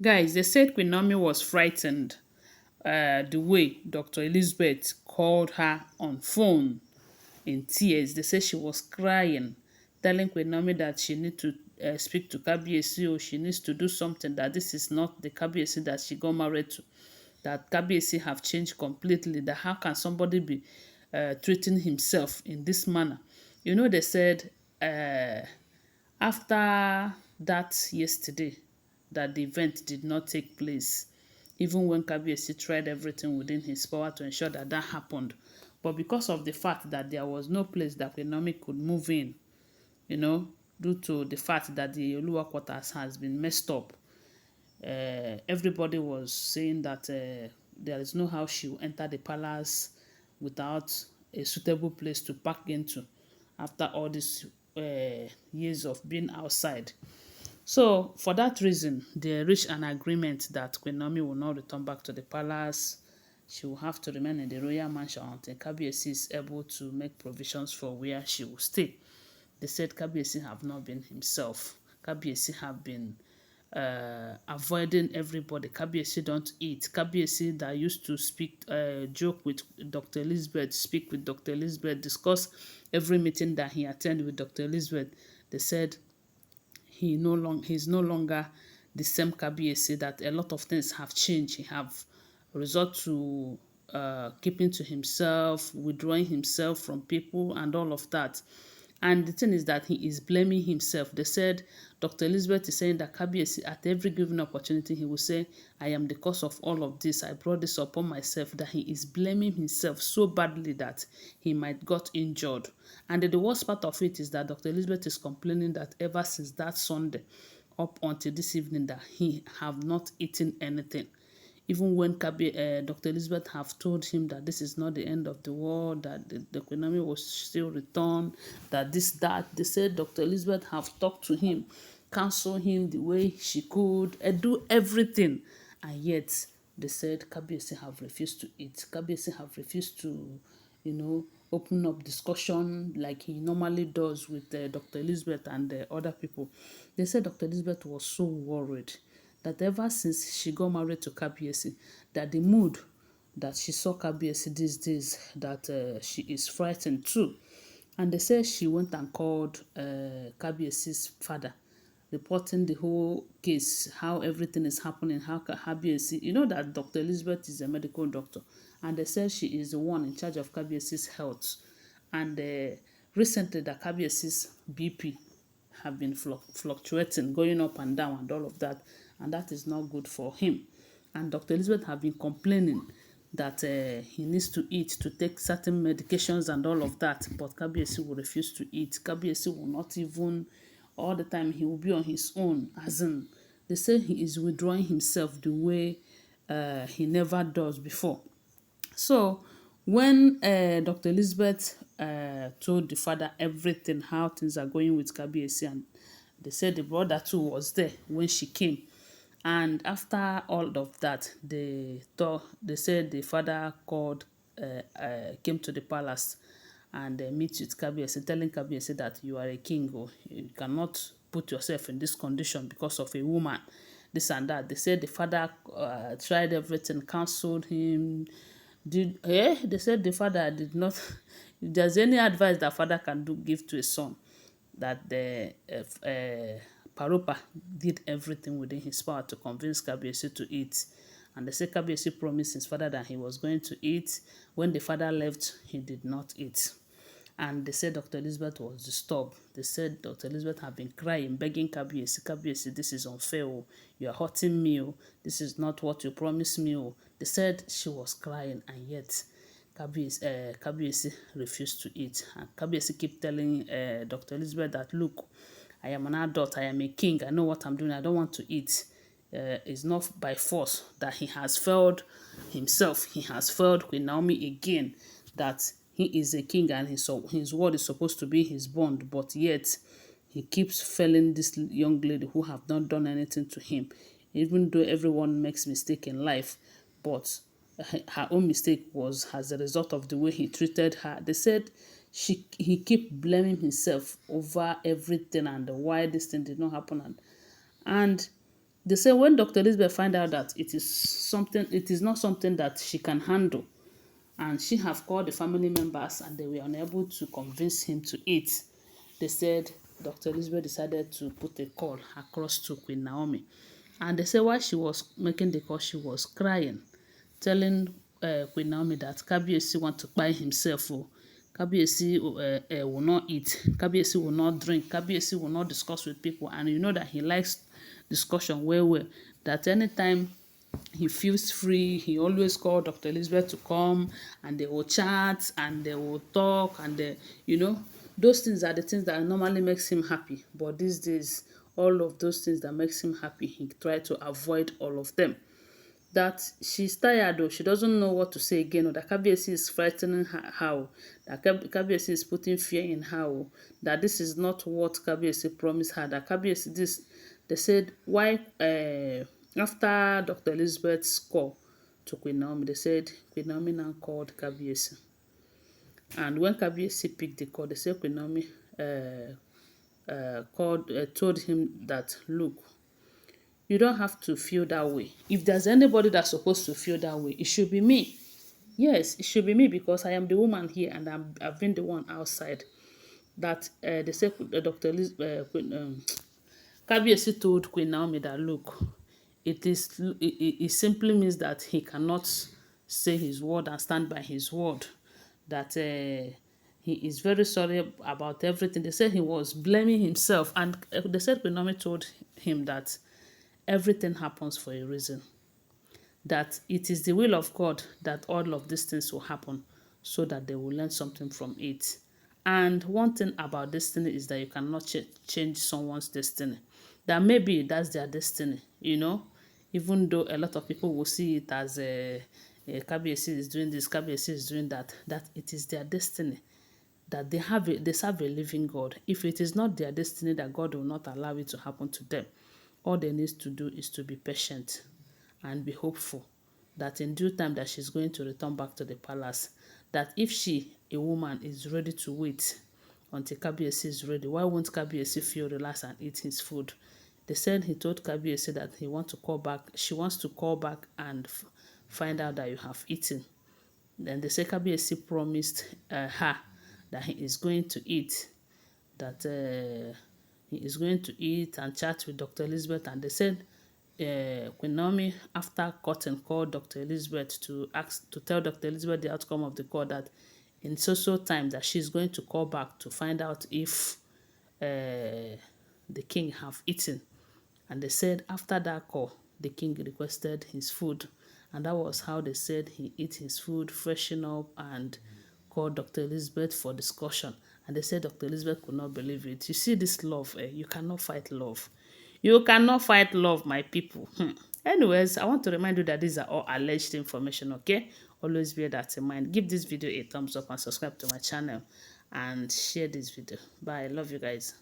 Guys, they said Queen Naomi was frightened the way Dr. Elizabeth called her on phone in tears. They said she was crying, telling Queen Naomi that she need to speak to Kabiyesi or she needs to do something, that this is not the Kabiyesi that she got married to, that Kabiyesi have changed completely, that how can somebody be treating himself in this manner. You know, they said after that yesterday, that the event did not take place, even when Kabiyesi tried everything within his power to ensure that that happened. But because of the fact that there was no place that Queen could move in, you know, due to the fact that the Oluwa quarters has been messed up, everybody was saying that there is no how she will enter the palace without a suitable place to park into after all these years of being outside. So for that reason, they reached an agreement that Queen Naomi will not return back to the palace. She will have to remain in the royal mansion until Kabiyesi is able to make provisions for where she will stay. They said Kabiyesi have not been himself. Kabiyesi have been avoiding everybody. Kabiyesi don't eat. Kabiyesi that used to speak, joke with Dr. Elizabeth, speak with Dr. Elizabeth, discuss every meeting that he attend with Dr. Elizabeth. They said he's no longer the same Kabiyesi, that a lot of things have changed. He have resort to keeping to himself, withdrawing himself from people and all of that. And the thing is that he is blaming himself. They said Dr. Elizabeth is saying that Kabiyesi, at every given opportunity, he will say, I am the cause of all of this. I brought this upon myself. That he is blaming himself so badly that he might got injured. And the worst part of it is that Dr. Elizabeth is complaining that ever since that Sunday up until this evening that he have not eaten anything. Even when Dr. Elizabeth have told him that this is not the end of the world, that the Queen Naomi will still return, that this, that, they said Dr. Elizabeth have talked to him, counsel him the way she could, and do everything. And yet, they said Kabiyesi have refused to eat. Kabiyesi have refused to, open up discussion like he normally does with Dr. Elizabeth and other people. They said Dr. Elizabeth was so worried that ever since she got married to Kabiyesi, that the mood that she saw Kabiyesi these days, that she is frightened too. And they say she went and called Kabiyesi's father, reporting the whole case, how everything is happening, how Kabiyesi, you know that Dr. Elizabeth is a medical doctor, and they say she is the one in charge of Kabiyesi's health. And recently, the Kabiyesi's BP have been fluctuating, going up and down and all of that, and that is not good for him. And Dr. Elizabeth have been complaining that he needs to eat, to take certain medications and all of that, but Kabiyesi will refuse to eat. Kabiyesi will not even, all the time he will be on his own, as in, they say he is withdrawing himself the way he never does before. So when Dr. Elizabeth told the father everything, how things are going with Kabiyesi, and they said the brother too was there when she came. And after all of that, they said the father came to the palace and meet with Kabiyesi, telling Kabiyesi that you are a king, or you cannot put yourself in this condition because of a woman, this and that. They said the father tried everything, counseled him. They said the father did not. If there's any advice that father can give to a son, that the Paropa did everything within his power to convince Kabiyesi to eat. And they say Kabiyesi promised his father that he was going to eat. When the father left, he did not eat. And they said Dr. Elizabeth was disturbed. They said Dr. Elizabeth had been crying, begging Kabiyesi, Kabiyesi, this is unfair. Oh. You are hurting me. Oh. This is not what you promised me. Oh. They said she was crying, and yet Kabiyesi refused to eat. And Kabiyesi keep telling Dr. Elizabeth that, look, I am an adult, I am a king, I know what I'm doing, I don't want to eat. It's not by force that he has failed himself. He has failed Queen Naomi again, that he is a king and his word is supposed to be his bond, but yet he keeps failing this young lady who have not done anything to him. Even though everyone makes mistake in life, but her own mistake was as a result of the way he treated her. They said he kept blaming himself over everything and why this thing did not happen. And They say when Dr. Elizabeth find out that it is not something that she can handle, and she have called the family members and they were unable to convince him to eat. They said Dr. Elizabeth decided to put a call across to Queen Naomi. And they say while she was making the call, she was crying, telling Queen Naomi that Kabiyesi want to buy himself. Oh. Kabiyesi will not eat. Kabiyesi will not drink. Kabiyesi will not discuss with people. And you know that he likes discussion well. That anytime he feels free, he always call Dr. Elizabeth to come, and they will chat and they will talk, and those things are the things that normally makes him happy. But these days, all of those things that makes him happy, he try to avoid all of them. That she's tired though, she doesn't know what to say again, or that Kabiyesi is frightening her, that Kabiyesi is putting fear in her, that this is not what Kabiyesi promised her, that Kabiyesi this. They said why after Dr. Elizabeth's call to Queen Naomi, they said Queen Naomi now called Kabiyesi. And when Kabiyesi picked the call, they said Queen Naomi told him that, look, you don't have to feel that way. If there's anybody that's supposed to feel that way, it should be me. Yes, it should be me, because I am the woman here and I've been the one outside. That they said Dr. Kabiyesi told Queen Naomi that, look, it simply means that he cannot say his word and stand by his word. That he is very sorry about everything. They said he was blaming himself, and they said Queen Naomi told him that everything happens for a reason. That it is the will of God that all of these things will happen, so that they will learn something from it. And one thing about destiny is that you cannot change someone's destiny. That maybe that's their destiny, even though a lot of people will see it as Kabiyesi is doing this, Kabiyesi is doing that, that it is their destiny, that they serve a living God. If it is not their destiny, that God will not allow it to happen to them. All they need to do is to be patient and be hopeful that in due time that she's going to return back to the palace. That if she, a woman, is ready to wait until Kabiyesi is ready, why won't Kabiyesi feel relaxed and eat his food? They said he told Kabiyesi that he wants to call back. She wants to call back and find out that you have eaten. Then they say Kabiyesi promised her that he is going to eat, that he is going to eat and chat with Dr. Elizabeth. And they said Queen Naomi, after cutting, called Dr. Elizabeth to tell Dr. Elizabeth the outcome of the call, that in so time that she's going to call back to find out if the king have eaten. And they said after that call, the king requested his food. And that was how they said he ate his food, freshen up, and called Dr. Elizabeth for discussion. And they said Dr. Elizabeth could not believe it. You see this love, you cannot fight love. You cannot fight love, my people. Anyways, I want to remind you that these are all alleged information, okay? Always bear that in mind. Give this video a thumbs up and subscribe to my channel and share this video. Bye. Love you guys.